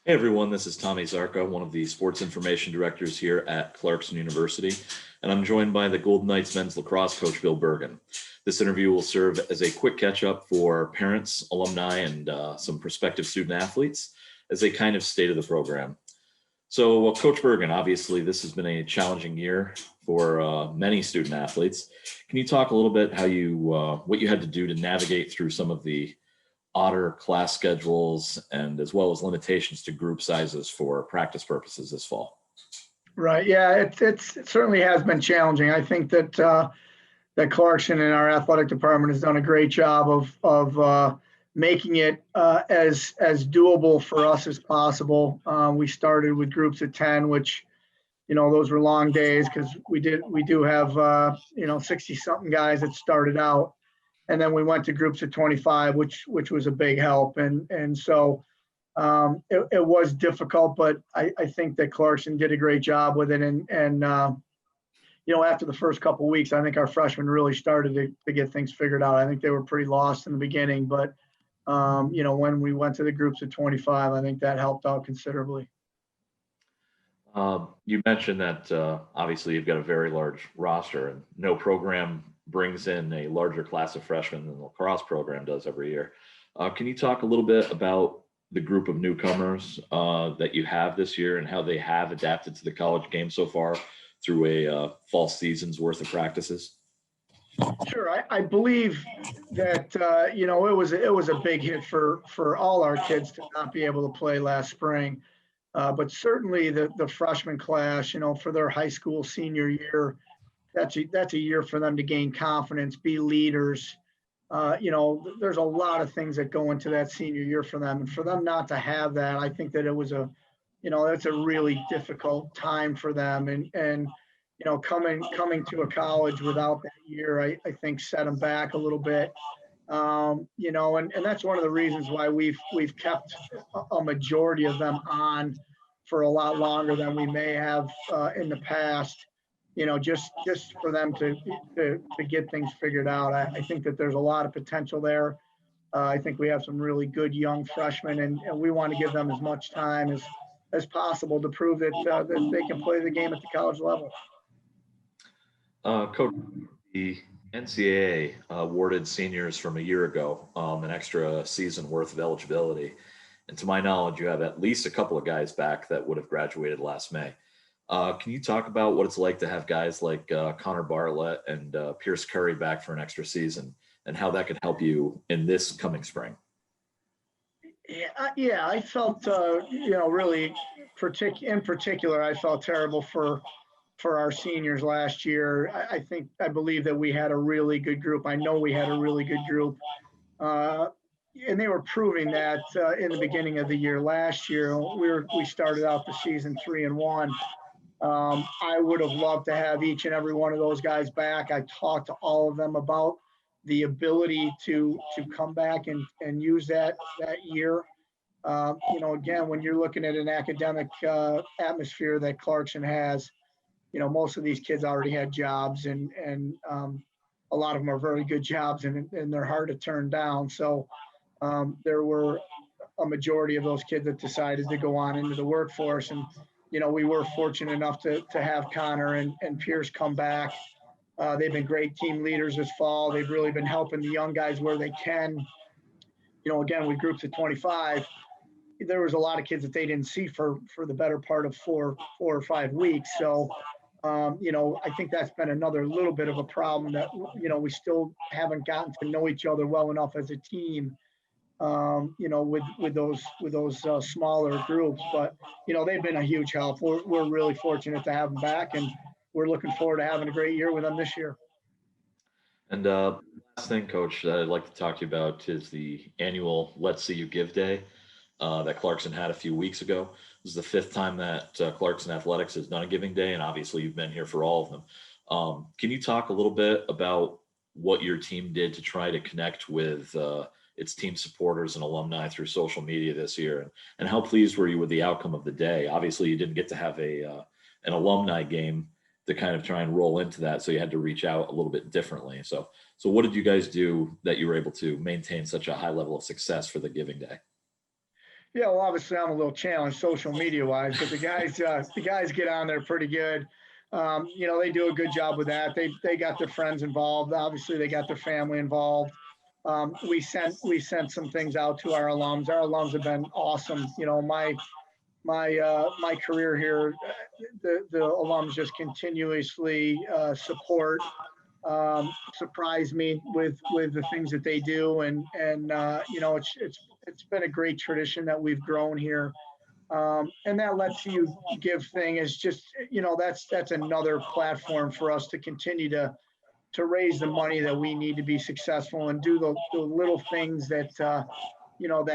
Hey everyone, this is Tommy Zarka, one of the sports information directors here at Clarkson University, and I'm joined by the Golden Knights men's lacrosse coach, Bill Bergan. This interview will serve as a quick catch-up for parents, alumni, and some prospective student athletes as they kind of state of the program. So, well, Coach Bergan, obviously this has been a challenging year for many student athletes. Can you talk a little bit how what you had to do to navigate through some of the odder class schedules and as well as limitations to group sizes for practice purposes this fall? Right. Yeah, it certainly has been challenging. I think that Clarkson and our athletic department has done a great job of making it as doable for us as possible. We started with groups of 10, which those were long days because we do have 60 something guys that started out, and then we went to groups of 25, which was a big help, and so. It was difficult, but I think that Clarkson did a great job with it. And after the first couple of weeks, I think our freshmen really started to get things figured out. I think they were pretty lost in the beginning, but when we went to the groups of 25, I think that helped out considerably. You mentioned that obviously you've got a very large roster, and no program brings in a larger class of freshmen than the lacrosse program does every year. Can you talk a little bit about the group of newcomers that you have this year and how they have adapted to the college game so far through a fall season's worth of practices? Sure, I believe that it was a big hit for all our kids to not be able to play last spring, but certainly the freshman class, for their high school senior year, that's a year for them to gain confidence, be leaders. There's a lot of things that go into that senior year for them, and for them not to have that, I think that it was that's a really difficult time for them, and coming to a college without that year, I think set them back a little bit. And that's one of the reasons why we've kept a majority of them on for a lot longer than we may have in the past. Just for them to get things figured out. I think that there's a lot of potential there. I think we have some really good young freshmen, and we want to give them as much time as possible to prove that they can play the game at the college level. Coach, the NCAA awarded seniors from a year ago an extra season worth of eligibility. And to my knowledge, you have at least a couple of guys back that would have graduated last May. Can you talk about what it's like to have guys like Connor Bartlett and Pierce Curry back for an extra season, and how that could help you in this coming spring? Yeah, I felt really in particular, I felt terrible for our seniors last year. I believe that we had a really good group. I know we had a really good group, and they were proving that in the beginning of the year last year. We started out the season 3-1. I would have loved to have each and every one of those guys back. I talked to all of them about the ability to come back and use that year. Again, when you're looking at an academic atmosphere that Clarkson has, most of these kids already had jobs, and a lot of them are very good jobs, and they're hard to turn down. So there were a majority of those kids that decided to go on into the workforce, and we were fortunate enough to have Connor and Pierce come back. They've been great team leaders this fall. They've really been helping the young guys where they can. Again, with groups of 25, there was a lot of kids that they didn't see for the better part of 4 or 5 weeks. So, I think that's been another little bit of a problem that, we still haven't gotten to know each other well enough as a team. With those smaller groups, but they've been a huge help. We're really fortunate to have them back, and we're looking forward to having a great year with them this year. And last thing, Coach, that I'd like to talk to you about is the annual Let's See You Give Day that Clarkson had a few weeks ago. This is the 5th time that Clarkson Athletics has done a Giving Day, and obviously you've been here for all of them. Can you talk a little bit about what your team did to try to connect with its team supporters and alumni through social media this year, and how pleased were you with the outcome of the day? Obviously, you didn't get to have an alumni game to kind of try and roll into that, so you had to reach out a little bit differently. So what did you guys do that you were able to maintain such a high level of success for the Giving Day? Yeah, well, obviously I'm a little challenged social media wise, but the guys get on there pretty good. They do a good job with that. They got their friends involved. Obviously, they got their family involved. We sent some things out to our alums. Our alums have been awesome. My career here, the alums just continuously support, surprise me with the things that they do, and it's been a great tradition that we've grown here, and that lets you give thing is just that's another platform for us to continue to raise the money that we need to be successful and do the little things that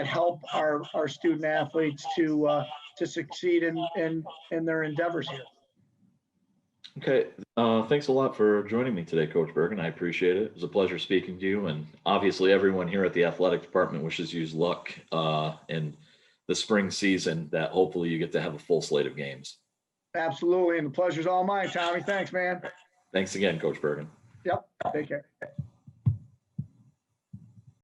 help our student athletes to succeed in their endeavors here. Okay. Thanks a lot for joining me today, Coach Bergan. I appreciate it. It was a pleasure speaking to you. And obviously, everyone here at the athletic department wishes you luck in the spring season, that hopefully you get to have a full slate of games. Absolutely, and the pleasure's all mine, Tommy. Thanks, man. Thanks again, Coach Bergan. Yep, take care.